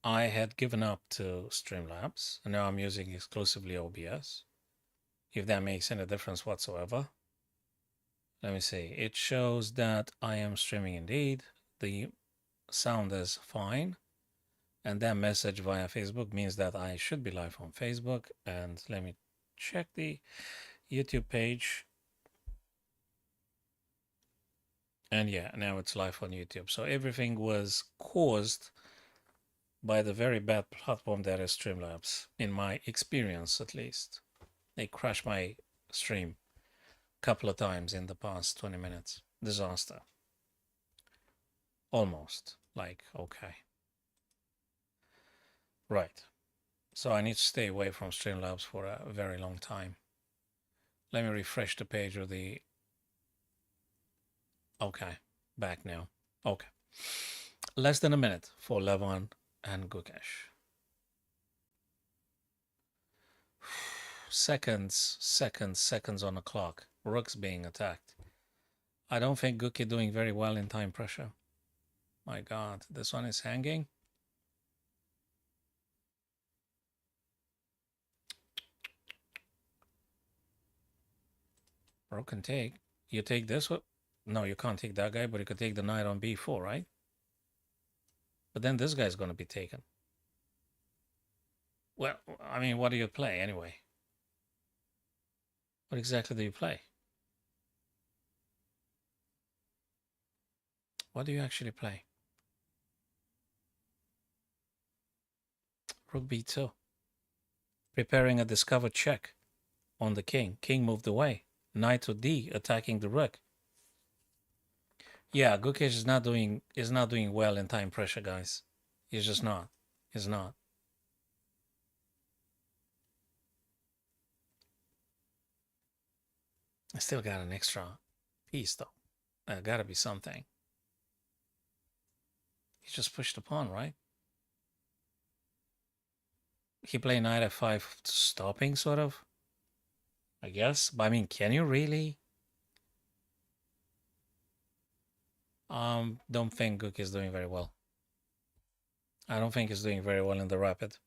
I had given up to Streamlabs, and now I'm using exclusively OBS. If that makes any difference whatsoever. Let me see. It shows that I am streaming indeed. The sound is fine. And that message via Facebook means that I should be live on Facebook. And let me check the YouTube page. And yeah, now it's live on YouTube. So everything was caused by the very bad platform that is Streamlabs, in my experience at least. They crashed my stream a couple of times in the past 20 minutes. Disaster. Almost. Like, okay. Right. So I need to stay away from Streamlabs for a very long time. Let me refresh the page of the... Okay. Back now. Okay. Less than a minute for Levon and Gukesh. Seconds on the clock. Rook's being attacked. I don't think Guki doing very well in time pressure. My God, this one is hanging. Rook can take. You take this one? No, you can't take that guy, but you could take the knight on b4, right? But then this guy's going to be taken. Well, I mean, what do you play anyway? What exactly do you play? What do you actually play? Rook b2. Preparing a discovered check on the king. King moved away. Knight to d, attacking the rook. Yeah, Gukesh is not doing well in time pressure, guys. He's just not. He's not. I still got an extra piece though. Gotta be something. He just pushed the pawn, right? He played knight f5 stopping, sort of. I guess. But I mean, can you really? Don't think Gook is doing very well. I don't think he's doing very well in the rapid.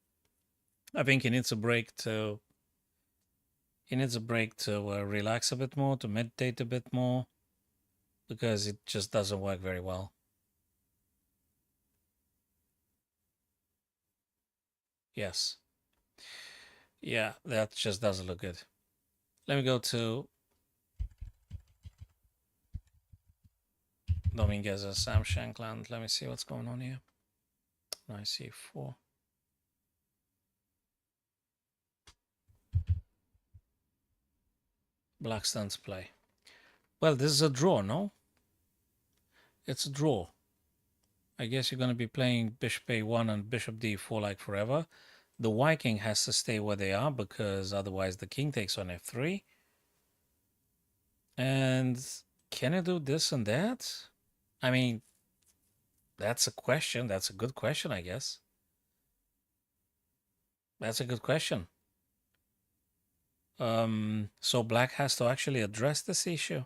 I think he needs a break to... He needs a break to relax a bit more, to meditate a bit more, because it just doesn't work very well. Yes. Yeah, that just doesn't look good. Let me go to Dominguez's Sam Shankland. Let me see what's going on here. Knight c4. Black stands play. Well, this is a draw, no? It's a draw. I guess you're going to be playing bishop a1 and bishop d4 like forever. The white king has to stay where they are because otherwise the king takes on f3. And can you do this and that? I mean, that's a question. That's a good question, I guess. That's a good question. So black has to actually address this issue.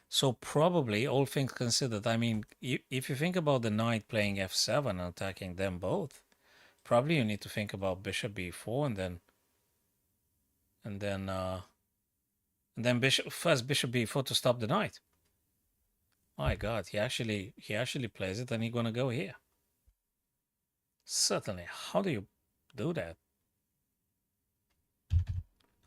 So probably, all things considered, I mean, if you think about the knight playing f7 and attacking them both, probably you need to think about bishop b4 and then bishop b4 to stop the knight. My God, he actually plays it, and he's gonna go here. Certainly. How do you do that?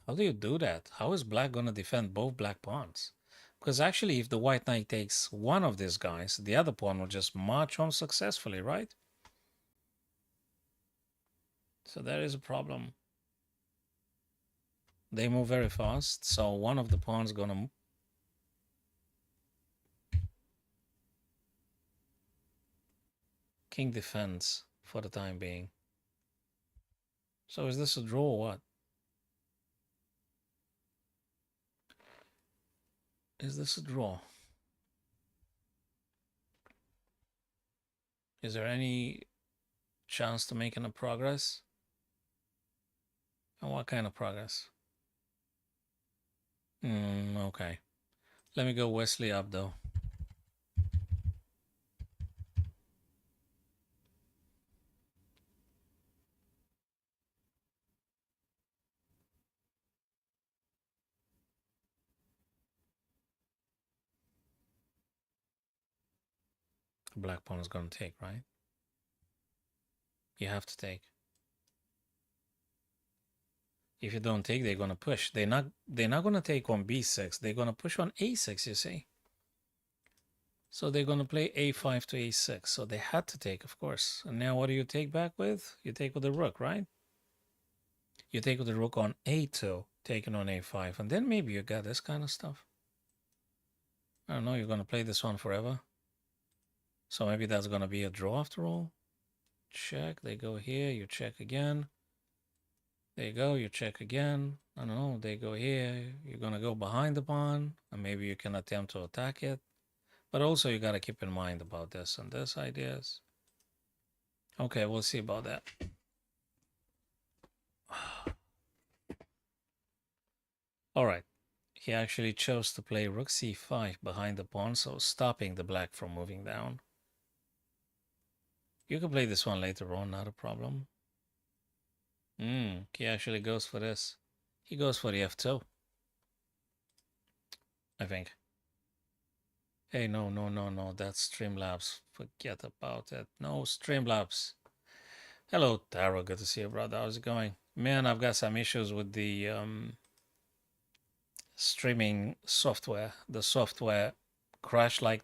How do you do that? How is black gonna defend both black pawns? Because actually, if the white knight takes one of these guys, the other pawn will just march on successfully, right? So there is a problem. They move very fast, so one of the pawns gonna... King defends for the time being. So is this a draw or what? Is this a draw? Is there any chance to making a progress? And what kind of progress? Okay. Let me go Wesley up though. The black pawn is going to take, right? You have to take. If you don't take, they're going to push. They're not going to take on b6. They're going to push on a6, you see. So they're going to play a5 to a6. So they had to take, of course. And now what do you take back with? You take with the rook, right? You take with the rook on a2, taking on a5. And then maybe you got this kind of stuff. I don't know. You're going to play this one forever. So maybe that's going to be a draw after all. Check. They go here. You check again. There you go. You check again. I don't know. They go here. You're going to go behind the pawn. And maybe you can attempt to attack it. But also you got to keep in mind about this and this ideas. Okay, we'll see about that. All right. He actually chose to play rook c5 behind the pawn, so stopping the black from moving down. You can play this one later on, not a problem. He actually goes for this. He goes for the f2. I think. Hey, no. That's Streamlabs. Forget about it. No, Streamlabs. Hello, Taro. Good to see you, brother. How's it going? Man, I've got some issues with the streaming software. The software crashed like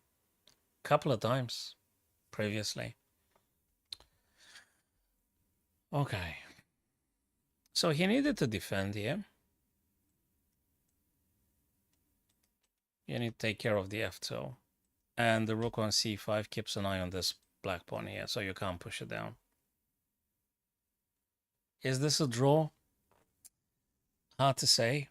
a couple of times previously. Okay. So he needed to defend here. You need to take care of the f2. And the rook on c5 keeps an eye on this black pawn here, so you can't push it down. Is this a draw? Hard to say.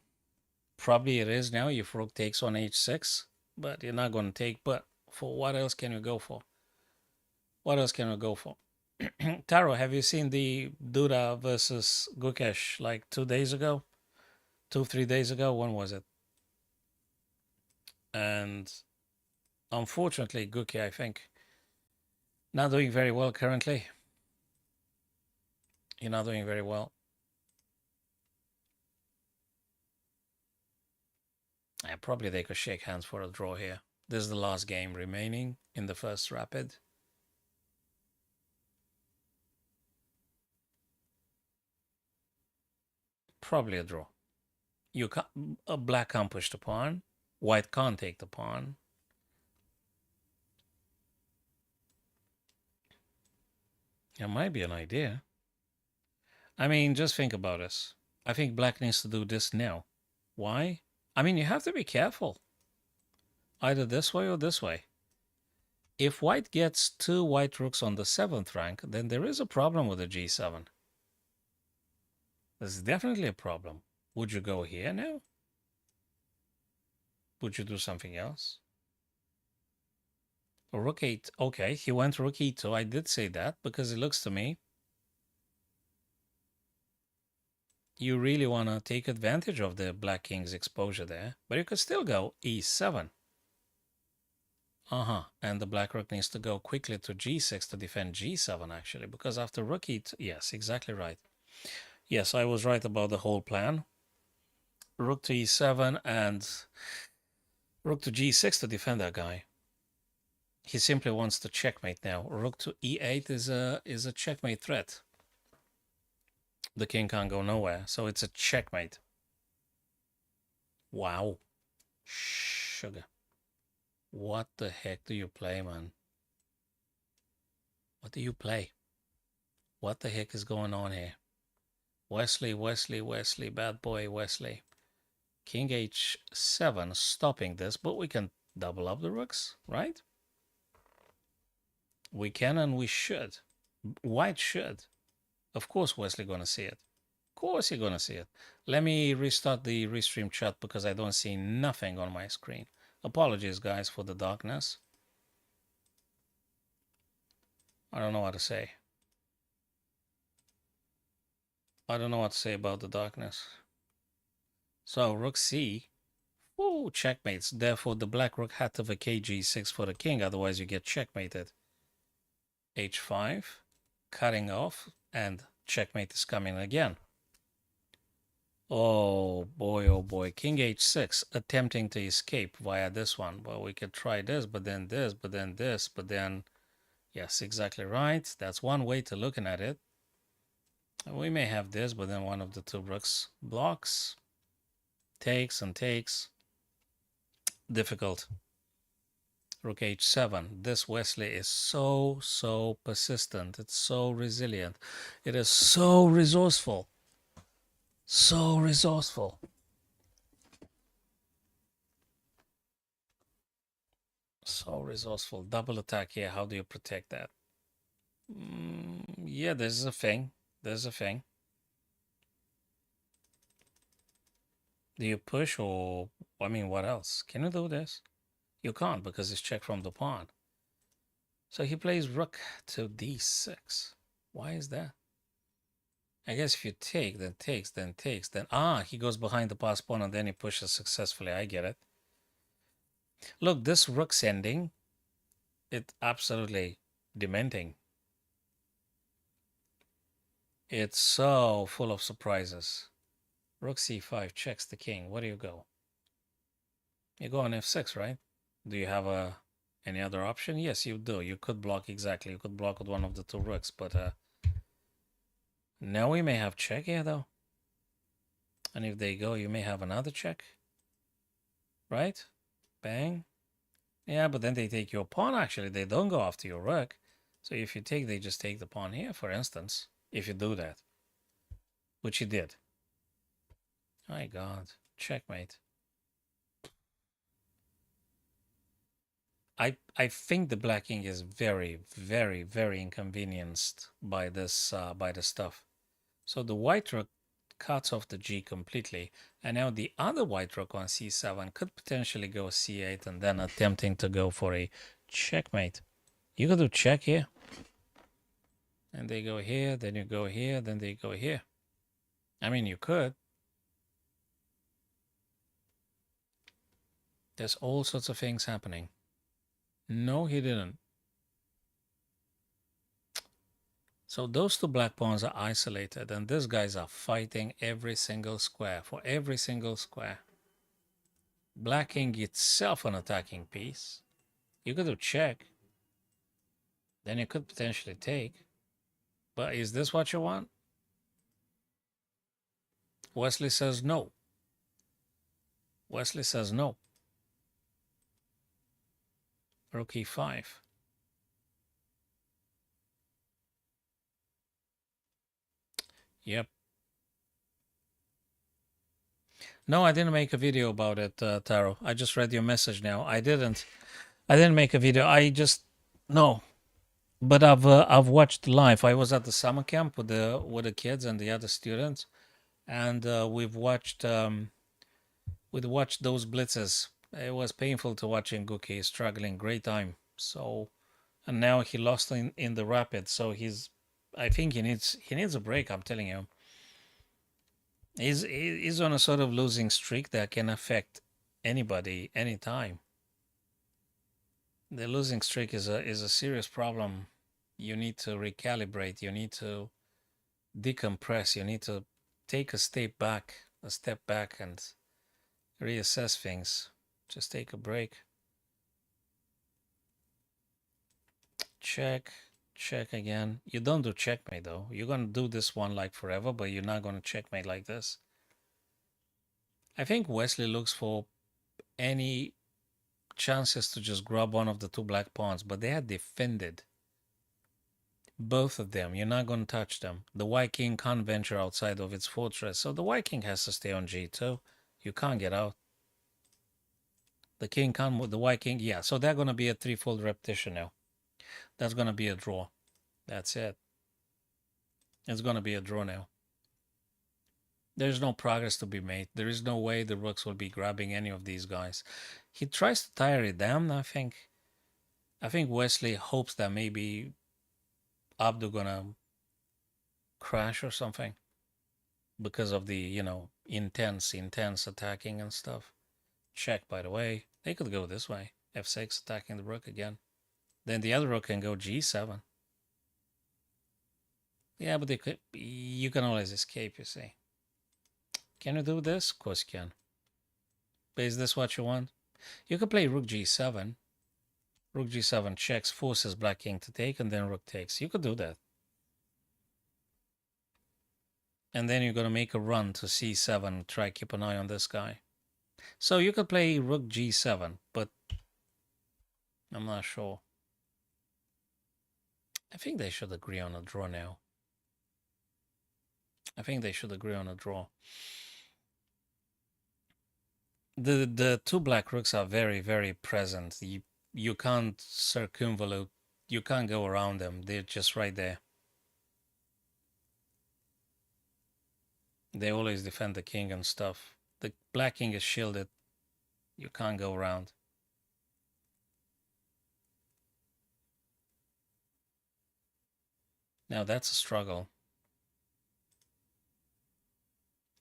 Probably it is now if rook takes on h6, but you're not going to take. But for what else can you go for? What else can we go for? Taro, have you seen the Duda versus Gukesh like 2 days ago? 3 days ago? When was it? And unfortunately, Guke, I think, not doing very well currently. You're not doing very well. Yeah, probably they could shake hands for a draw here. This is the last game remaining in the first rapid. Probably a draw. You can't, a black can't push the pawn. White can't take the pawn. It might be an idea. I mean, just think about this. I think black needs to do this now. Why? I mean, you have to be careful. Either this way or this way. If white gets 2 white rooks on the 7th rank, then there is a problem with the g7. There's definitely a problem. Would you go here now? Would you do something else? Rook 8. Okay, he went rook e2. I did say that because it looks to me you really want to take advantage of the black king's exposure there. But you could still go e7. And the black rook needs to go quickly to g6 to defend g7, actually. Because after rook e2... Yes, exactly right. Yes, I was right about the whole plan. Rook to e7 and rook to g6 to defend that guy. He simply wants to checkmate now. Rook to e8 is a checkmate threat. The king can't go nowhere, so it's a checkmate. Wow. Sugar. What the heck do you play, man? What do you play? What the heck is going on here? Wesley, bad boy Wesley. King h7, stopping this, but we can double up the rooks, right? We can and we should. White should. Of course Wesley gonna see it. Of course you're gonna see it. Let me restart the restream chat because I don't see nothing on my screen. Apologies, guys, for the darkness. I don't know what to say. I don't know what to say about the darkness. So rook c. Ooh, checkmates. Therefore, the black rook had to vacate g6 for the king. Otherwise, you get checkmated. h5, cutting off, and checkmate is coming again. Oh boy. King h6, attempting to escape via this one. Well, we could try this, but then this, but then this, but then Yes, exactly right. That's one way to looking at it. We may have this, but then one of the two rooks blocks, takes and takes. Difficult. Rook h7. This Wesley is so persistent. It's so resilient. It is so resourceful. So resourceful. So resourceful. Double attack here. How do you protect that? Yeah, there's a thing. There's a thing. Do you push or, I mean, what else? Can you do this? You can't because it's checked from the pawn. So he plays rook to d6. Why is that? I guess if you take, then takes, then takes, then he goes behind the pass pawn and then he pushes successfully. I get it. Look, this rook's ending, it's absolutely dementing. It's so full of surprises. Rook c5 checks the king. Where do you go? You go on f6, right? Do you have any other option? Yes, you do. You could block exactly. You could block with one of the two rooks, but now we may have check here though. And if they go, you may have another check. Right? Bang. Yeah, but then they take your pawn actually. They don't go after your rook. So if you take, they just take the pawn here, for instance. If you do that. Which you did. My God. Checkmate. I think the black king is very inconvenienced by this by the stuff. So the white rook cuts off the g completely, and now the other white rook on c7 could potentially go c8 and then attempting to go for a checkmate. You could do check here, and they go here, then you go here, then they go here. I mean, you could. There's all sorts of things happening. No, he didn't. So those two black pawns are isolated, and these guys are fighting every single square, for every single square. Black king itself an attacking piece. You could do check. Then you could potentially take. But is this what you want? Wesley says no. Wesley says no. Rook e5. Yep. No, I didn't make a video about it, Taro. I just read your message now. I didn't make a video. I just no. But I've watched live. I was at the summer camp with the kids and the other students, and we've watched those blitzes. It was painful to watch Nguki struggling. Great time. So, and now he lost in the rapid. So I think he needs a break. I'm telling you. He's on a sort of losing streak that can affect anybody anytime. The losing streak is a serious problem. You need to recalibrate. You need to decompress. You need to take a step back, and reassess things. Just take a break. Check again. You don't do checkmate though. You're gonna do this one like forever, but you're not gonna checkmate like this. I think Wesley looks for any chances to just grab one of the two black pawns, but they are defended. Both of them. You're not going to touch them. The white king can't venture outside of its fortress, so the white king has to stay on g2. You can't get out. The king can't move. The white king, yeah. So they're going to be a threefold repetition now. That's going to be a draw. That's it. It's going to be a draw now. There's no progress to be made. There is no way the rooks will be grabbing any of these guys. He tries to tire it down, I think. I think Wesley hopes that maybe Abdu gonna crash or something because of the, intense attacking and stuff. Check, by the way. They could go this way. f6 attacking the rook again. Then the other rook can go g7. Yeah, but you can always escape, you see. Can you do this? Of course you can. But is this what you want? You could play rook g7. Rook g7 checks, forces black king to take, and then rook takes. You could do that. And then you're going to make a run to c7, try keep an eye on this guy. So you could play rook g7, but I'm not sure. I think they should agree on a draw now. I think they should agree on a draw. The two black rooks are very, very present. You can't circumvolute. You can't go around them. They're just right there. They always defend the king and stuff. The black king is shielded. You can't go around. Now that's a struggle.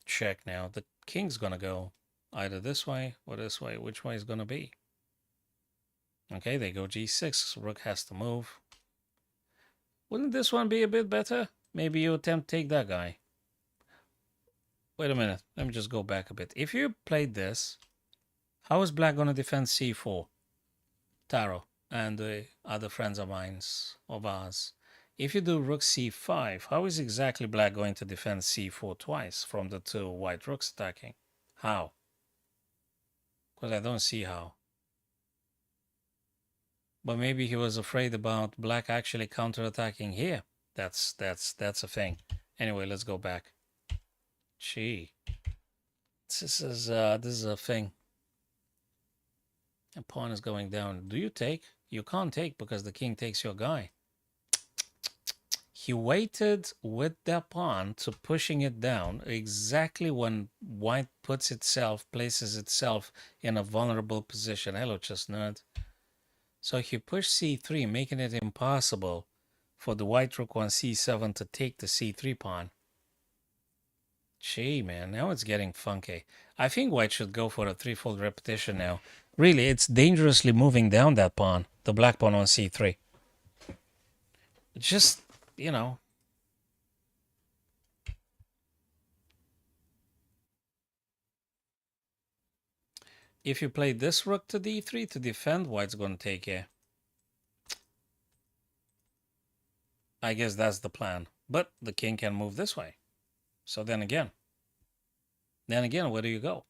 Check now. The king's gonna go either this way or this way. Which way is gonna be? Okay, they go g6. Rook has to move. Wouldn't this one be a bit better? Maybe you attempt to take that guy. Wait a minute. Let me just go back a bit. If you played this, how is black going to defend c4? Taro and the other friends of ours. If you do rook c5, how is exactly black going to defend c4 twice from the two white rooks attacking? How? Because I don't see how. But maybe he was afraid about black actually counterattacking here. That's a thing. Anyway, let's go back. Gee, this is a thing. A pawn is going down. Do you take? You can't take because the king takes your guy. He waited with that pawn to pushing it down exactly when white places itself in a vulnerable position. Hello, chestnut. So he pushed c3, making it impossible for the white rook on c7 to take the c3 pawn. Gee, man, now it's getting funky. I think white should go for a threefold repetition now. Really, it's dangerously moving down that pawn, the black pawn on c3. Just, you know. If you play this rook to d3 to defend, white's going to take here. I guess that's the plan. But the king can move this way. So then again, where do you go?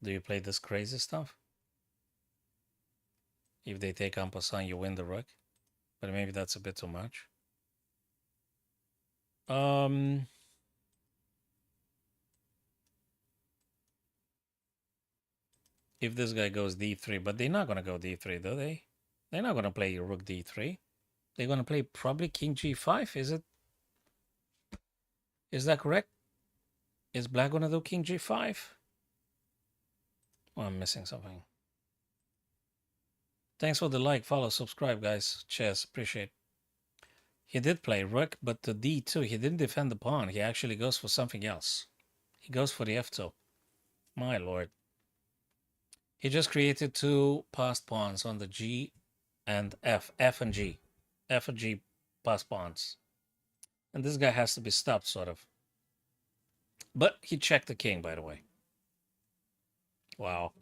Do you play this crazy stuff? If they take en passant, you win the rook. But maybe that's a bit too much. If this guy goes d3, but they're not going to go d3, do they? They're not going to play rook d3. They're going to play probably king g5. Is that correct? Is black going to do king g5? Oh, I'm missing something. Thanks for the like, follow, subscribe, guys. Cheers, appreciate. He did play rook, but to d2, he didn't defend the pawn. He actually goes for something else. He goes for the f2. My lord. He just created two passed pawns on the g and f and g. F and g passed pawns. And this guy has to be stopped, sort of. But he checked the king, by the way. Wow.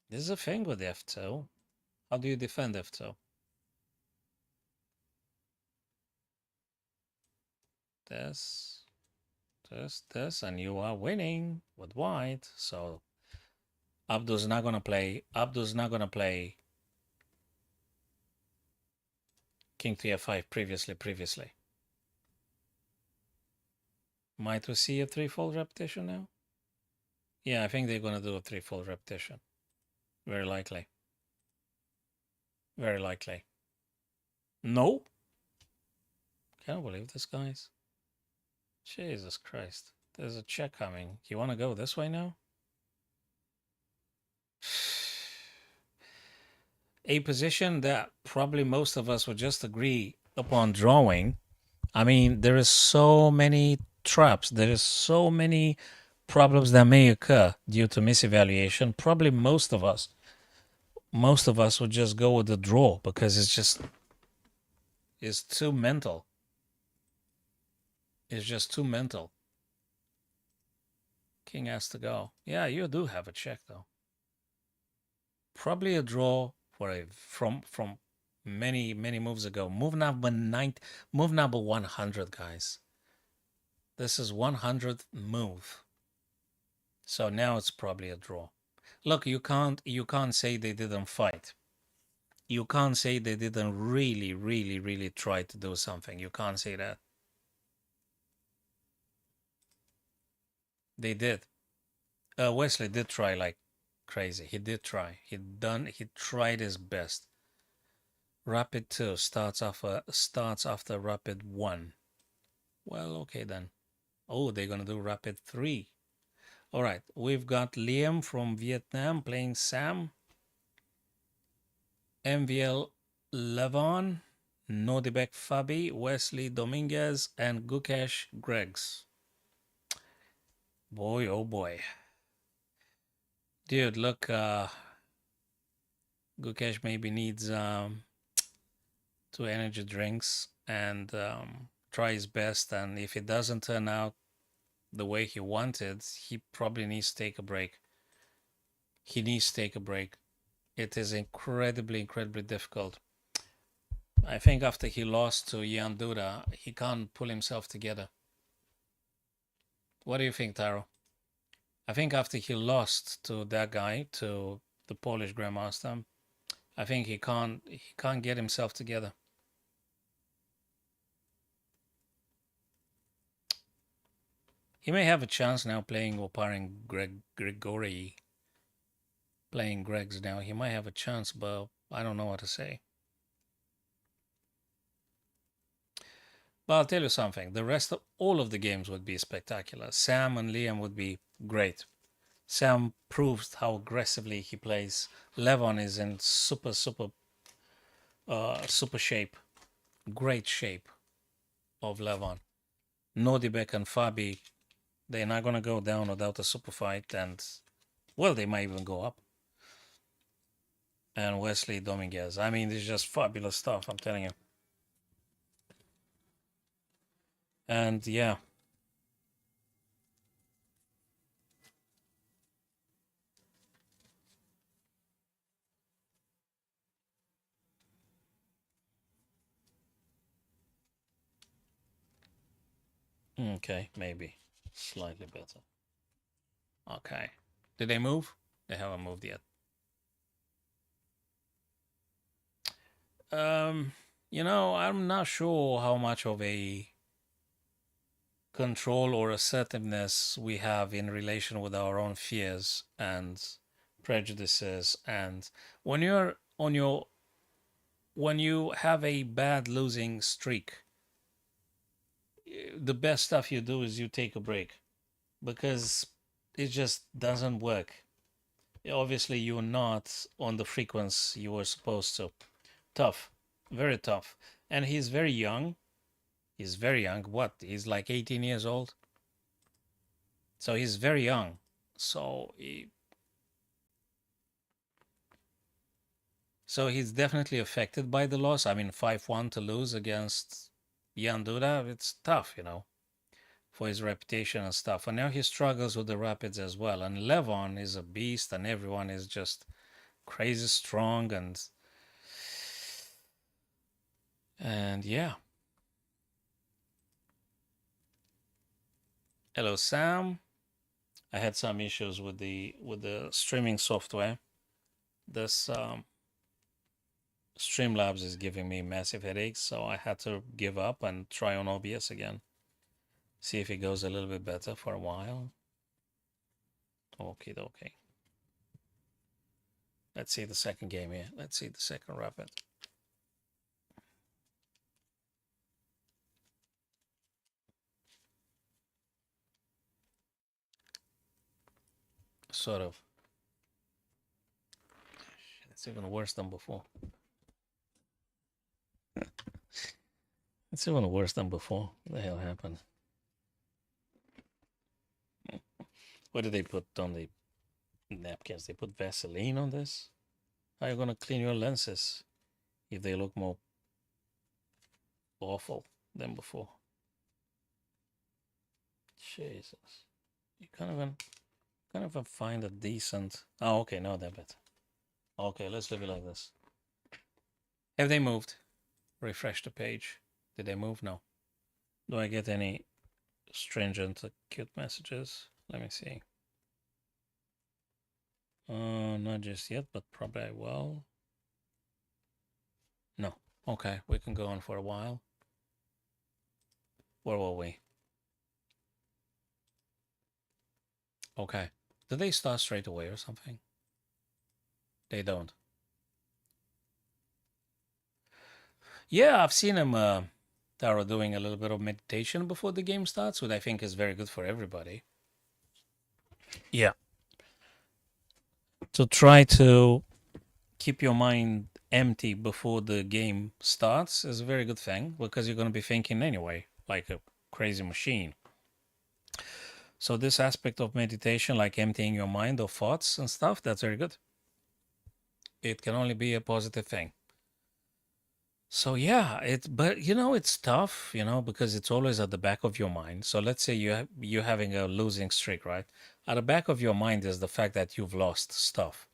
This is a thing with f2. How do you defend f2? This, and you are winning with white. So Abdul's not gonna play. King to f5 previously. Might we see a threefold repetition now? Yeah, I think they're gonna do a threefold repetition. Very likely. Very likely. No. Can't believe this, guys. Jesus Christ. There's a check coming. You want to go this way now? A position that probably most of us would just agree upon drawing. I mean, there is so many traps. There is so many problems that may occur due to misevaluation. Probably most of us would just go with the draw because it's too mental. It's just too mental. King has to go. Yeah, you do have a check though. Probably a draw for a from many moves ago. Move number 100, guys. This is 100th move. So now it's probably a draw. Look, you can't say they didn't fight. You can't say they didn't really try to do something. You can't say that. They did. Wesley did try like crazy. He did try. He tried his best. Rapid 2 starts after Rapid 1. Well, okay then. Oh, they're gonna do Rapid 3. All right, we've got Liam from Vietnam playing Sam. MVL Levon, Nodibek Fabi, Wesley Dominguez, and Gukesh Greggs. Boy, oh boy. Dude, look, Gukesh maybe needs 2 energy drinks and try his best. And if it doesn't turn out the way he wanted, he probably needs to take a break. He needs to take a break. It is incredibly difficult. I think after he lost to Jan Duda, he can't pull himself together. What do you think, Taro? I think after he lost to that guy, to the Polish Grandmaster, I think he can't get himself together. He may have a chance now playing or pairing Grigory. Playing Greg's now. He might have a chance, but I don't know what to say. But I'll tell you something. The rest of all of the games would be spectacular. Sam and Liam would be great. Sam proves how aggressively he plays. Levon is in super shape. Great shape of Levon. Nodibek and Fabi, they're not going to go down without a super fight. And, well, they might even go up. And Wesley Dominguez. I mean, this is just fabulous stuff, I'm telling you. And, yeah. Okay, maybe. Slightly better. Okay. Did they move? They haven't moved yet. You know, I'm not sure how much of a control or assertiveness we have in relation with our own fears and prejudices. And when you're on your when you have a bad losing streak, the best stuff you do is you take a break because it just doesn't work. Obviously, you're not on the frequency you were supposed to. Tough, very tough. And he's very young. He's very young. What? He's like 18 years old. So he's very young. So he's definitely affected by the loss. I mean, 5-1 to lose against Jan Duda, it's tough, you know, for his reputation and stuff. And now he struggles with the Rapids as well. And Levon is a beast, and everyone is just crazy strong. And yeah. Hello, Sam. I had some issues with the streaming software. This Streamlabs is giving me massive headaches, so I had to give up and try on OBS again. See if it goes a little bit better for a while. Okay. Let's see the second game here. Let's see the second Rapid. Sort of. It's even worse than before. It's even worse than before. What the hell happened? What did they put on the napkins? They put Vaseline on this? How are you going to clean your lenses if they look more awful than before? Jesus. You can't even... Kind of find a decent. Oh, okay, no, that bit. Okay, let's leave it like this. Have they moved? Refresh the page. Did they move? No. Do I get any stringent, cute messages? Let me see. Not just yet, but probably I will. No. Okay, we can go on for a while. Where were we? Okay. Do they start straight away or something? They don't. Yeah, I've seen them, Taro, doing a little bit of meditation before the game starts, which I think is very good for everybody. Yeah. To try to keep your mind empty before the game starts is a very good thing because you're going to be thinking anyway, like a crazy machine. So this aspect of meditation, like emptying your mind of thoughts and stuff, that's very good. It can only be a positive thing. So yeah, but it's tough, because it's always at the back of your mind. So let's say you're having a losing streak, right? At the back of your mind is the fact that you've lost stuff.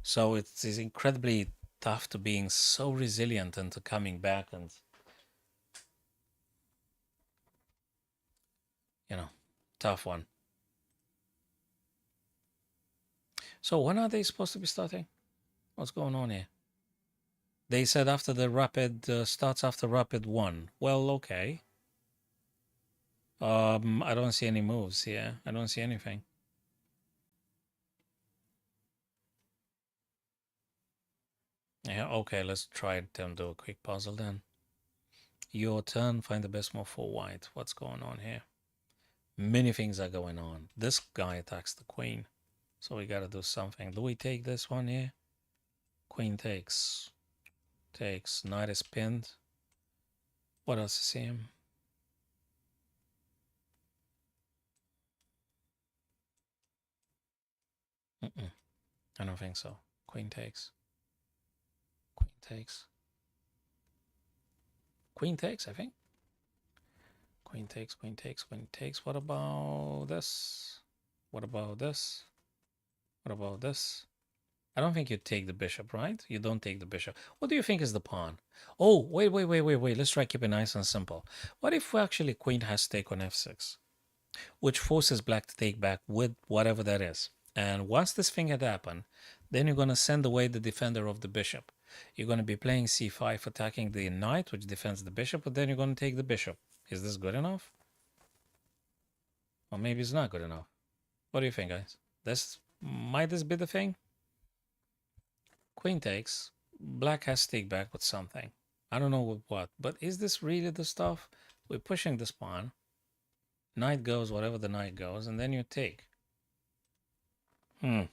So it's incredibly tough to being so resilient and to coming back and tough one. So when are they supposed to be starting? What's going on here? They said after the rapid starts after rapid 1. Well, okay. I don't see any moves here. I don't see anything. Yeah, okay, let's try and do a quick puzzle then. Your turn, find the best move for white. What's going on here? Many things are going on. This guy attacks the queen. So we gotta do something. Do we take this one here? Queen takes. Takes. Knight is pinned. What else is here? I don't think so. Queen takes. Queen takes. Queen takes, I think. Queen takes, queen takes, queen takes. What about this? What about this? What about this? I don't think you take the bishop, right? You don't take the bishop. What do you think is the pawn? Oh, wait. Let's try keep it nice and simple. What if actually queen has to take on f6, which forces black to take back with whatever that is. And once this thing had happened, then you're going to send away the defender of the bishop. You're going to be playing c5, attacking the knight, which defends the bishop, but then you're going to take the bishop. Is this good enough? Or maybe it's not good enough. What do you think, guys? Might this be the thing? Queen takes. Black has to take back with something. I don't know with what, but is this really the stuff? We're pushing this pawn. Knight goes whatever the knight goes, and then you take. Yeah,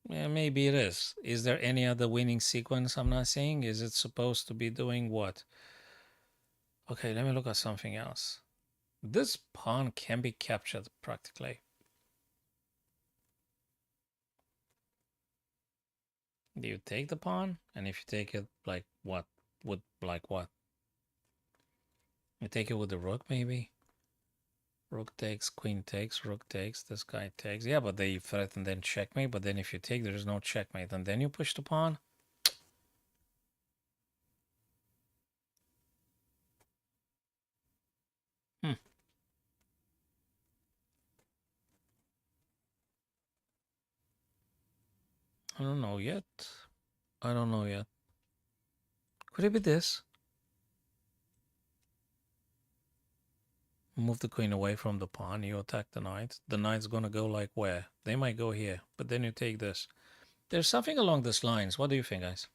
maybe it is. Is there any other winning sequence I'm not seeing? Is it supposed to be doing what? Okay, let me look at something else. This pawn can be captured practically. Do you take the pawn? And if you take it, like what? Like what? You take it with the rook, maybe? Rook takes, queen takes, rook takes, this guy takes. Yeah, but they threaten then checkmate. But then if you take, there's no checkmate. And then you push the pawn. Hmm. I don't know yet. I don't know yet. Could it be this? Move the queen away from the pawn. You attack the knight. The knight's gonna go like where? They might go here. But then you take this. There's something along these lines. What do you think, guys?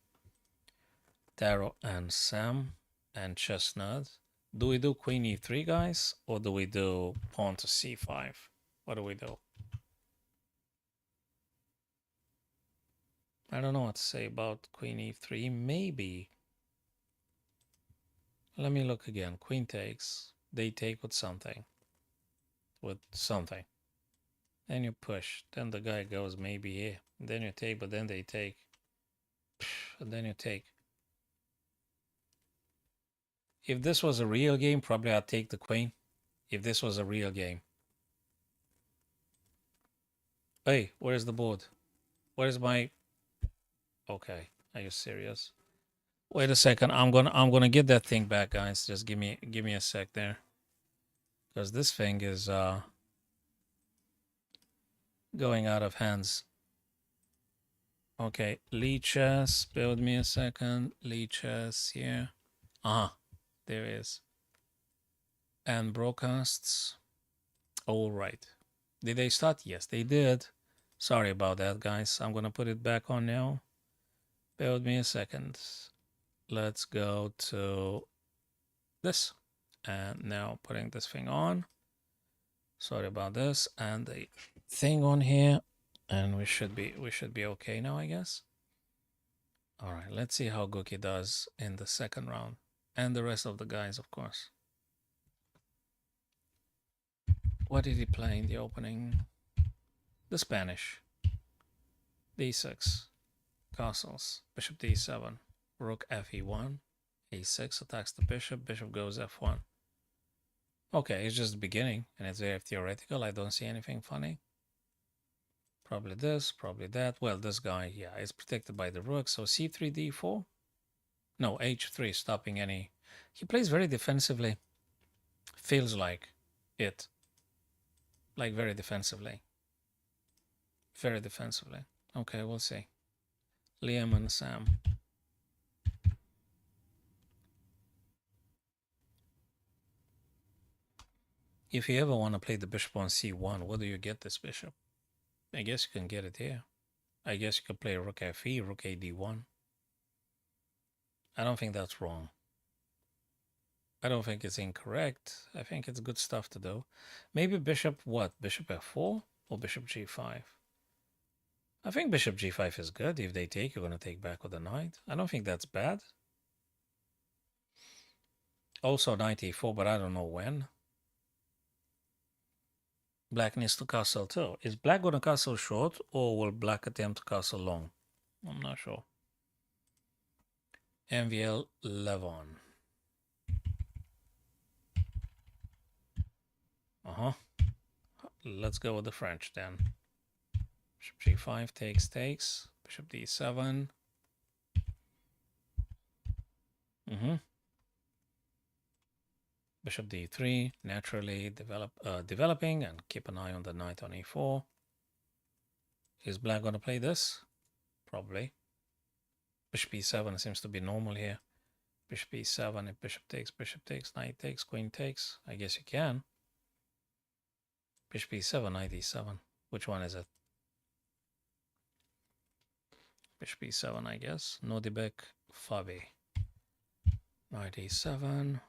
Taro and Sam and Chestnut. Do we do queen e3, guys? Or do we do pawn to c5? What do we do? I don't know what to say about queen e3. Maybe. Let me look again. Queen takes. They take with something. With something. Then you push. Then the guy goes maybe here. Then you take, but then they take. And then you take. If this was a real game, probably I'd take the queen. If this was a real game. Hey, where's the board? Where's my... Okay, are you serious? Wait a second. I'm gonna get that thing back, guys. Just give me a sec there. Because this thing is going out of hands. Okay, leeches. Bear with me a second. Leeches here. There is. And broadcasts. All right. Did they start? Yes, they did. Sorry about that, guys. I'm gonna put it back on now. Bear with me a second. Let's go to this. And now putting this thing on. Sorry about this. And the thing on here. And we should be okay now, I guess. All right, let's see how Gookie does in the second round. And the rest of the guys, of course. What did he play in the opening? The Spanish. D6. Castles. Bishop D7. Rook Fe1. A6 attacks the bishop. Bishop goes F1. Okay, it's just the beginning, and it's very theoretical. I don't see anything funny. Probably this, probably that. Well, this guy, yeah, is protected by the rook. So C3, D4. No, H3, stopping any. He plays very defensively. Feels like it. Like very defensively. Very defensively. Okay, we'll see. Liam and Sam. If you ever want to play the bishop on C1, where do you get this bishop? I guess you can get it here. I guess you could play rook Fe, rook AD1. I don't think that's wrong. I don't think it's incorrect. I think it's good stuff to do. Maybe bishop what? Bishop F4 or bishop G5? I think bishop G5 is good. If they take, you're going to take back with the knight. I don't think that's bad. Also knight E4, but I don't know when. Black needs to castle too. Is black going to castle short or will black attempt to castle long? I'm not sure. MVL Levon. Let's go with the French then. Bishop G5 takes. Bishop D7. Bishop D3, naturally developing, and keep an eye on the knight on E4. Is black going to play this? Probably. Bishop E7 seems to be normal here. Bishop E7, if bishop takes, knight takes, queen takes. I guess you can. Bishop E7, knight E7. Which one is it? Bishop E7, I guess. Nodibek, Fabi. Knight E7.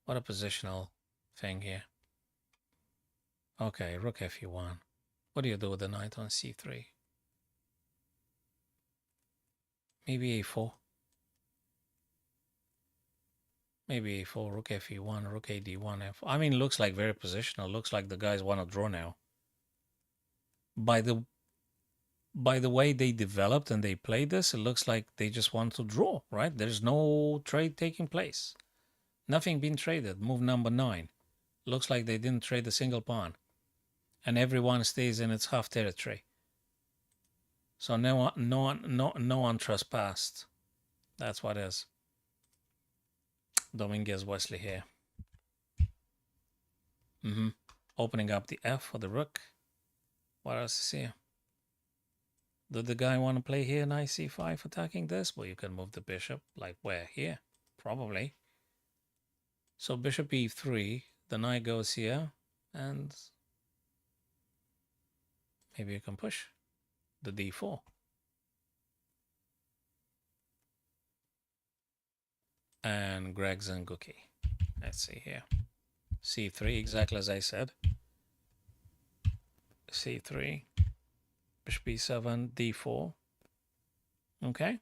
What a positional thing here. Okay, rook Fe1. What do you do with the knight on C3? Maybe A4. Maybe A4, rook Fe1, rook AD1, F. I mean, looks like very positional. Looks like the guys want to draw now. By the way they developed and they played this, it looks like they just want to draw, right? There's no trade taking place. Nothing being traded. Move number 9. Looks like they didn't trade a single pawn. And everyone stays in its half territory. So no one trespassed. That's what it is. Dominguez Wesley here. Opening up the F for the rook. What else is here? Did the guy want to play here knight C5 attacking this? Well, you can move the bishop. Like where? Here. Probably. So bishop E3. The knight goes here. And maybe you can push the D4. And Greg's and Gookie. Let's see here. C3, exactly as I said. C3. Bishop B7, D4. Okay.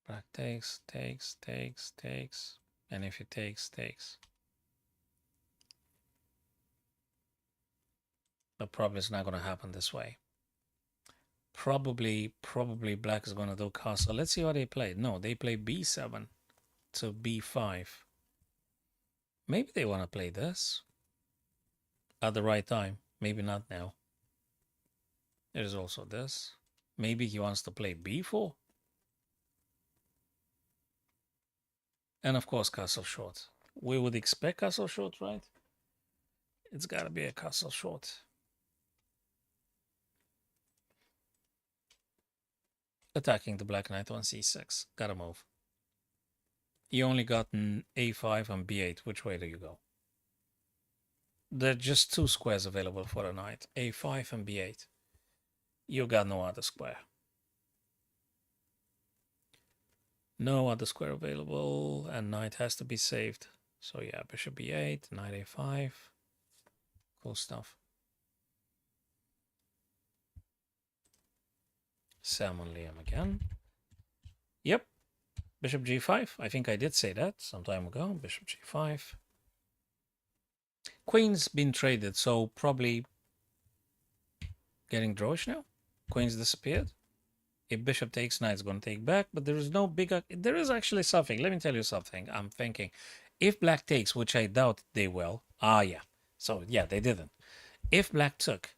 Black takes. And if it takes. But probably it's not going to happen this way. Probably black is going to do castle. Let's see what they played. No, they play B7. to b5. Maybe they want to play this at the right time. Maybe not now. There's also this. Maybe he wants to play b4. And of course, castle short. We would expect castle short, right? It's got to be a castle short. Attacking the black knight on c6. Gotta move. You only got an a5 and b8. Which way do you go? There are just two squares available for the knight. a5 and b8. You got no other square. No other square available, and knight has to be saved. So yeah, bishop b8, knight a5. Cool stuff. Salmon Liam again. Yep. Bishop g5. I think I did say that some time ago. Bishop g5. Queen's been traded, so probably getting drawish now. Queen's disappeared. If bishop takes, knight's going to take back, but there is no bigger... There is actually something. Let me tell you something. I'm thinking. If black takes, which I doubt they will. Ah, yeah. So, yeah, they didn't. If black took,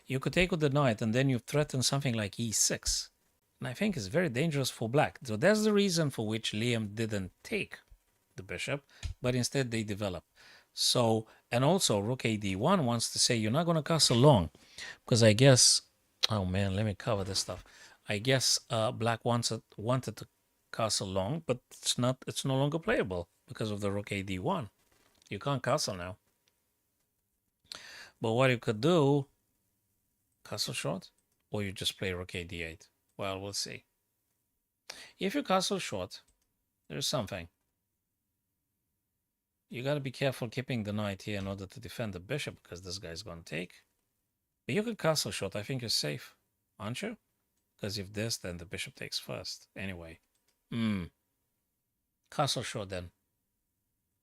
you could take with the knight, and then you threaten something like e6. And I think it's very dangerous for black. So that's the reason for which Liam didn't take the bishop, but instead they develop. So, and also rook a d1 wants to say you're not going to castle long, because I guess... Oh, man, let me cover this stuff. I guess black wanted to castle long, but it's no longer playable because of the rook a d1. You can't castle now. But what you could do, castle short, or you just play rook a d8. Well, we'll see. If you castle short, there's something. You got to be careful keeping the knight here in order to defend the bishop, because this guy's going to take. But you could castle short. I think you're safe, aren't you? Because if this, then the bishop takes first. Anyway. Castle short then.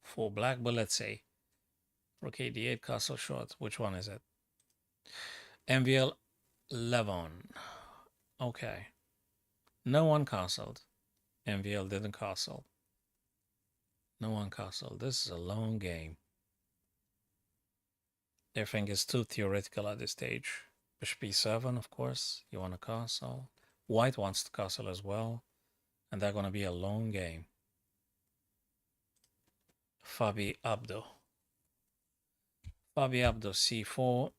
For black, but let's say. Rook a d8, castle short. Which one is it? MVL 11. Okay. No one castled. MVL didn't castle. No one castled. This is a long game. Everything is too theoretical at this stage. Bishop e7, of course. You want to castle. White wants to castle as well. And they're going to be a long game. Fabi Abdo. Fabi Abdo, c4.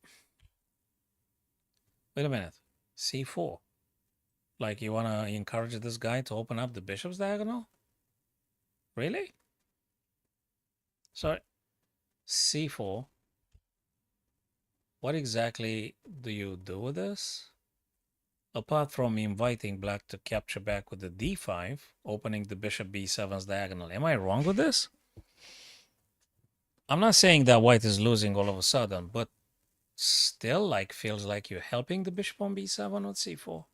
Wait a minute. c4. Like you want to encourage this guy to open up the bishop's diagonal? Really? Sorry. c4. What exactly do you do with this? Apart from inviting black to capture back with the d5, opening the bishop b7's diagonal. Am I wrong with this? I'm not saying that white is losing all of a sudden, but still like feels like you're helping the bishop on b7 with c4.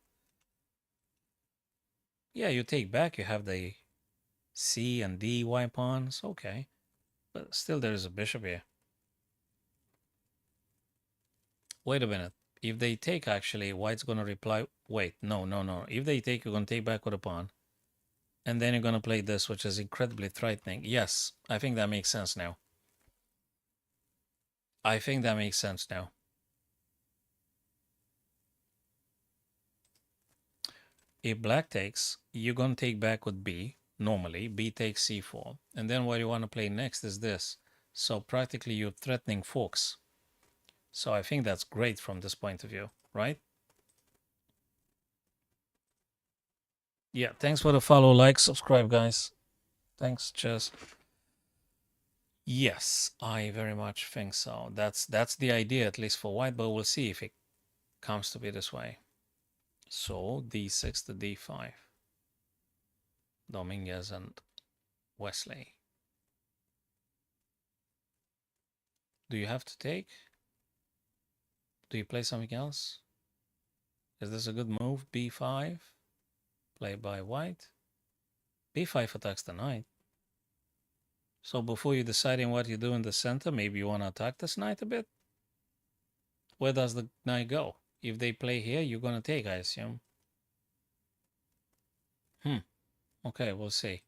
Yeah, you take back, you have the c and d white pawns, okay. But still there is a bishop here. Wait a minute. If they take, actually, white's going to reply. Wait, no. If they take, you're going to take back with a pawn. And then you're going to play this, which is incredibly threatening. Yes, I think that makes sense now. I think that makes sense now. If black takes, you're going to take back with b. Normally, b takes c4. And then what you want to play next is this. So practically you're threatening forks. So I think that's great from this point of view, right? Yeah, thanks for the follow, like, subscribe, guys. Thanks, cheers. Yes, I very much think so. That's the idea, at least for white, but we'll see if it comes to be this way. So d6 to d5. Dominguez and Wesley. Do you have to take? Do you play something else? Is this a good move? b5. Played by white. b5 attacks the knight. So before you deciding what you do in the center, maybe you want to attack this knight a bit? Where does the knight go? If they play here, you're going to take, I assume. Okay, we'll see.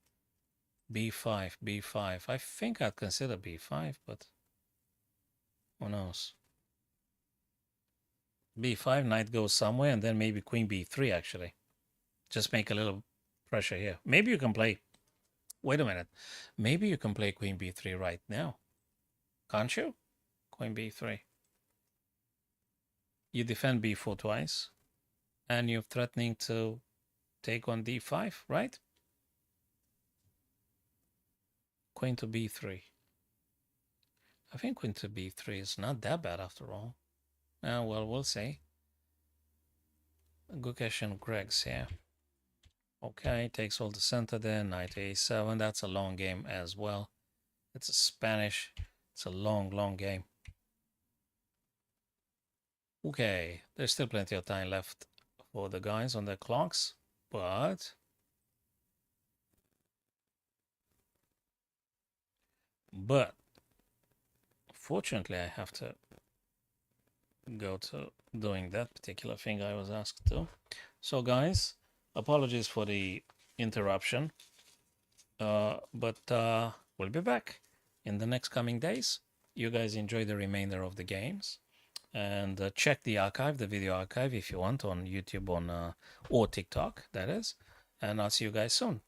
b5, b5. I think I'd consider b5, but who knows? b5, knight goes somewhere, and then maybe queen b3, actually. Just make a little pressure here. Maybe you can play... Wait a minute. Maybe you can play queen b3 right now. Can't you? Queen b3. You defend b4 twice, and you're threatening to take on d5, right? Queen to b3. I think queen to b3 is not that bad after all. Well, we'll see. Gukesh and Greg's here. Okay, takes all the center there, knight a7. That's a long game as well. It's a Spanish. It's a long, long game. Okay, there's still plenty of time left for the guys on their clocks, but fortunately I have to go to doing that particular thing I was asked to. So guys, apologies for the interruption, but we'll be back in the next coming days. You guys enjoy the remainder of the games, and check the archive, the video archive, if you want, on YouTube or TikTok, that is. And I'll see you guys soon.